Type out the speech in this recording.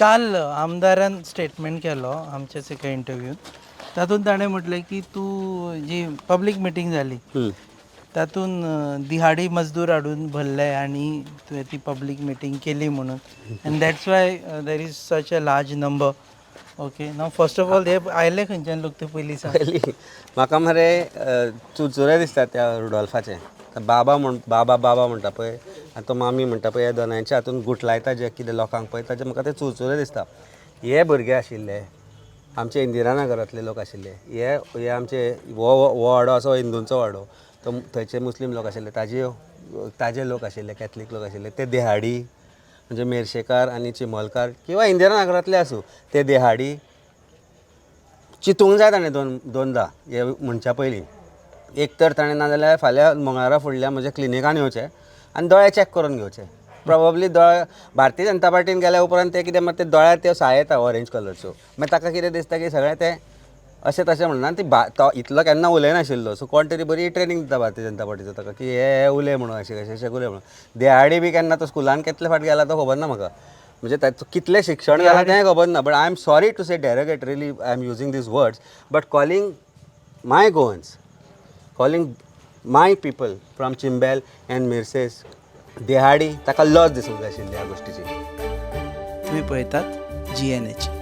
काल आमदारान स्टेटमेंट केलो आमच्याच एका इंटरव्यूत. तातूंत ताणें म्हटलें की तूं जी पब्लीक मिटींग जाली तातूंत दिहाडी मजदूर हाडून भरले आनी तुवें ती पब्लीक मिटींग केली म्हणून end that's why there is such a large number. Okay now first of all हे आयले खंयच्यान लोक ते पयलीं सांग. पयलीं म्हाका मरे चुरचुरे दिसता त्या रुडॉल्फाचे. बाबा बाबा म्हणटा पळय आनी तो मामी म्हणटा पळय हे दोनांयच्या हातून गुटलायता जे कितें लोकांक पळय ताचे म्हाका ते चुरचुरे दिसता. हे भुरगे आशिल्ले आमचे इंदिरानगरांतले लोक आशिल्ले, हे आमचे हो वाडो असो हिंदूंचो वाडो, तो थंयचे मुस्लीम लोक आशिल्ले, ताजे लोक आशिल्ले, कॅथलीक लोक आशिल्ले, ते देहाडी म्हणजे मेर्शेकार आनी चिमोलकार किंवा इंदिरानगरांतले आसूं ते देहाडी चिंतूंक जाय ताणें दोनदा हे म्हणच्या पयलीं. एक तर ताणें नाजाल्यार फाल्यां मंगळारा फुडल्या म्हज्या क्लिनिकान येवचें आनी दोळे चॅक करून घेवचे. प्रोबेबली दोळे भारतीय जनता पार्टीन गेल्या उपरांत ते कितें मात ते दोळ्यार त्यो साय येता ऑरेंज कलरच्यो, मागीर ताका कितें दिसता की सगळें तें अशें तशें म्हणना. ती तो इतलो केन्ना उलयनाशिल्लो, सो कोण तरी बरी ट्रेनींग दिता भारतीय जनता पार्टीचो ताका की हे उलय म्हणून अशें उलय म्हणून. देहाडी बी केन्ना तो स्कुलान कितले फावट गेला तो खबर ना म्हाका, म्हणजे ताचो कितलें शिक्षण जालां तें खबर ना. But I am sorry to say derogatorily I am using these words, but calling my Goans, calling my people from Chimbel and Merces देहाडी, ताका लज दिसूंक जाय आशिल्ली ह्या गोश्टीची. तुम्ही पळयतात GNH.